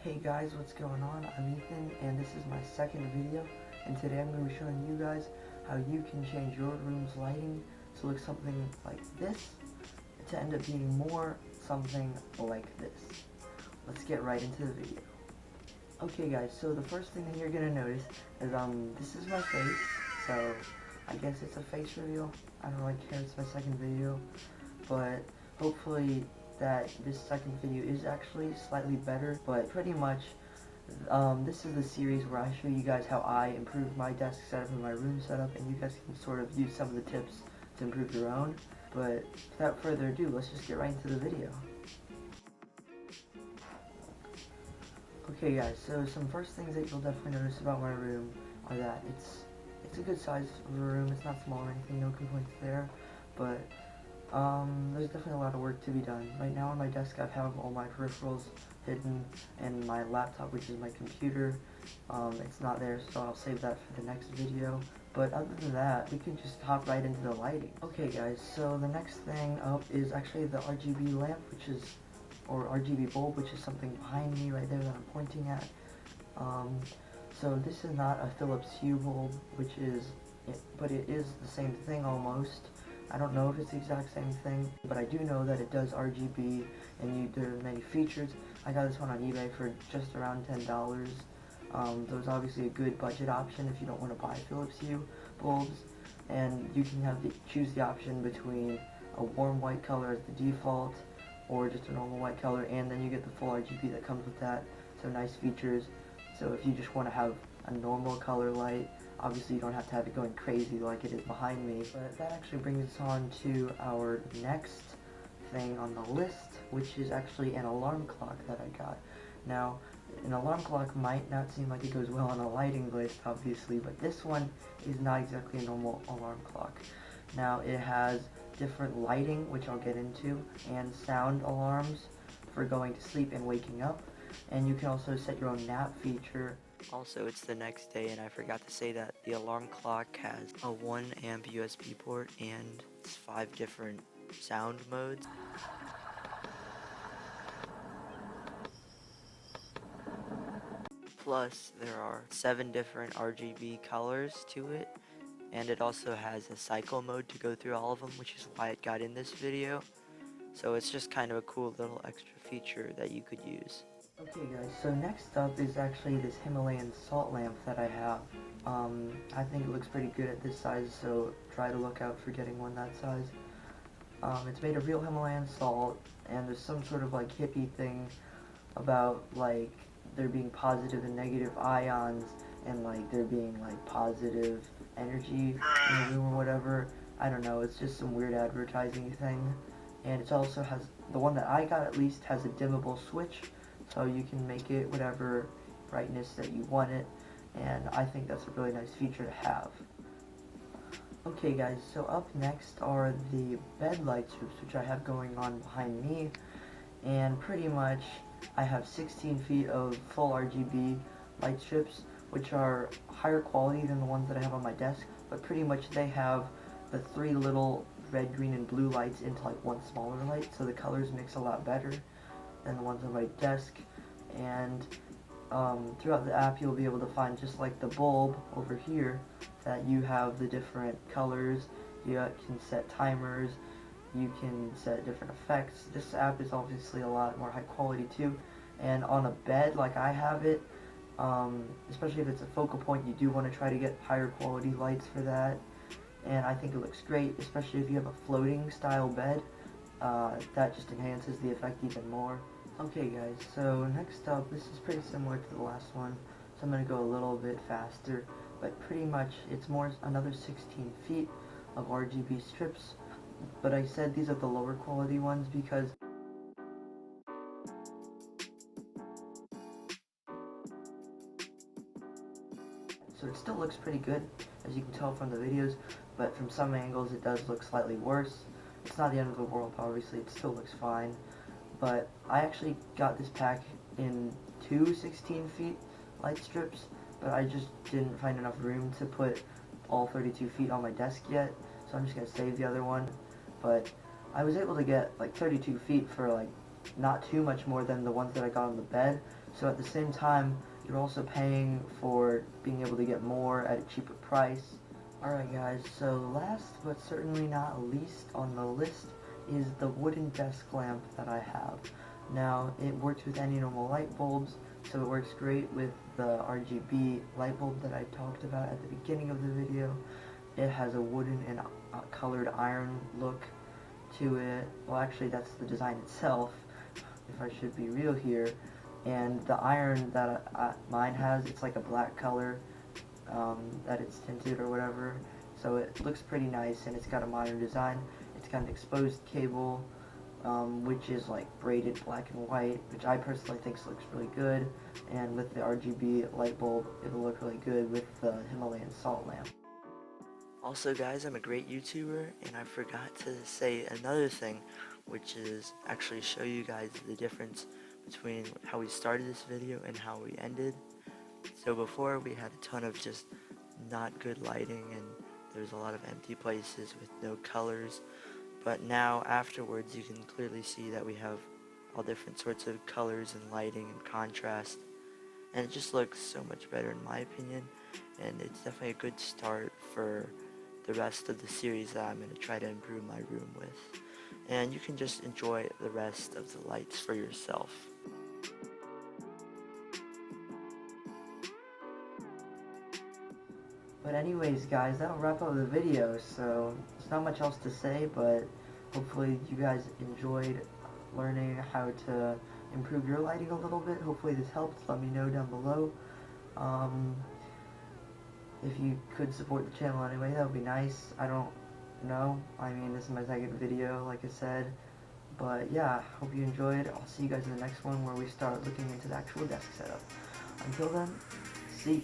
Hey guys, what's going on? I'm Ethan and this is my second video, and today I'm going to be showing you guys how you can change your room's lighting to look something like this to end up being more something like this. Let's get right into the video. Okay guys, so the first thing that you're going to notice is this is my face, so I guess it's a face reveal. I don't really care, it's my second video, but hopefully that this second video is actually slightly better. But pretty much this is the series where I show you guys how I improve my desk setup and my room setup, and you guys can sort of use some of the tips to improve your own. But without further ado, let's just get right into the video. Okay guys, so some first things that you'll definitely notice about my room are that it's a good size of a room. It's not small or anything, no complaints there, but there's definitely a lot of work to be done. Right now on my desk I have all my peripherals hidden, and my laptop, which is my computer, it's not there, so I'll save that for the next video. But other than that, we can just hop right into the lighting. Okay guys, so the next thing up is actually the RGB lamp, or RGB bulb, which is something behind me right there that I'm pointing at. So this is not a Philips Hue bulb, but it is the same thing almost. I don't know if it's the exact same thing, but I do know that it does RGB, and there are many features. I got this one on eBay for just around $10. So it's obviously a good budget option if you don't want to buy Philips Hue bulbs, and you can choose the option between a warm white color as the default, or just a normal white color, and then you get the full RGB that comes with that, so nice features. So if you just want to have a normal color light, obviously you don't have to have it going crazy like it is behind me. But that actually brings us on to our next thing on the list, which is actually an alarm clock that I got. Now, an alarm clock might not seem like it goes well on a lighting list, obviously, but this one is not exactly a normal alarm clock. Now, it has different lighting, which I'll get into, and sound alarms for going to sleep and waking up, and you can also set your own nap feature. Also, it's the next day, and I forgot to say that the alarm clock has a 1 amp USB port and 5 different sound modes. Plus, there are 7 different RGB colors to it, and it also has a cycle mode to go through all of them, which is why it got in this video. So it's just kind of a cool little extra feature that you could use. Okay guys, so next up is actually this Himalayan salt lamp that I have. I think it looks pretty good at this size, so try to look out for getting one that size. It's made of real Himalayan salt, and there's some sort of like hippie thing about like there being positive and negative ions, and like there being like positive energy in the room or whatever. I don't know, it's just some weird advertising thing. And it also has, the one that I got at least has a dimmable switch, so you can make it whatever brightness that you want it, and I think that's a really nice feature to have. Okay guys, so up next are the bed light strips, which I have going on behind me, and pretty much I have 16 feet of full RGB light strips, which are higher quality than the ones that I have on my desk, but pretty much they have the 3 little red, green, and blue lights into like one smaller light, so the colors mix a lot better than the ones on my desk. And throughout the app you'll be able to find, just like the bulb over here, that you have the different colors. You can set timers, you can set different effects. This app is obviously a lot more high quality too, and on a bed like I have it, especially if it's a focal point, you do want to try to get higher quality lights for that, and I think it looks great, especially if you have a floating style bed. That just enhances the effect even more. Okay guys, so next up, this is pretty similar to the last one, so I'm going to go a little bit faster, but pretty much it's another 16 feet of RGB strips, but I said these are the lower quality ones because so it still looks pretty good, as you can tell from the videos, but from some angles it does look slightly worse. It's not the end of the world, obviously, it still looks fine. But I actually got this pack in 2 16 feet light strips, but I just didn't find enough room to put all 32 feet on my desk yet, so I'm just going to save the other one. But I was able to get like 32 feet for like not too much more than the ones that I got on the bed, So at the same time, you're also paying for being able to get more at a cheaper price. Alright guys, so last but certainly not least on the list is the wooden desk lamp that I have. Now, it works with any normal light bulbs, so it works great with the RGB light bulb that I talked about at the beginning of the video. It has a wooden and colored iron look to it. Well, actually, that's the design itself, if I should be real here. And the iron that mine has, it's like a black color, that it's tinted or whatever. So it looks pretty nice, and it's got a modern design. It's got an exposed cable, which is like braided black and white, which I personally think looks really good. And with the RGB light bulb, it'll look really good with the Himalayan salt lamp. Also guys, I'm a great YouTuber, and I forgot to say another thing, which is actually show you guys the difference between how we started this video and how we ended. So before, we had a ton of just not good lighting, and there's a lot of empty places with no colors. But now afterwards, you can clearly see that we have all different sorts of colors and lighting and contrast, and it just looks so much better in my opinion, and it's definitely a good start for the rest of the series that I'm going to try to improve my room with. And you can just enjoy the rest of the lights for yourself. But anyways guys, that'll wrap up the video, so there's not much else to say, but hopefully you guys enjoyed learning how to improve your lighting a little bit. Hopefully this helped. Let me know down below. If you could support the channel anyway, that would be nice. I don't know. I mean, this is my second video, like I said. But yeah, hope you enjoyed. I'll see you guys in the next one where we start looking into the actual desk setup. Until then, see.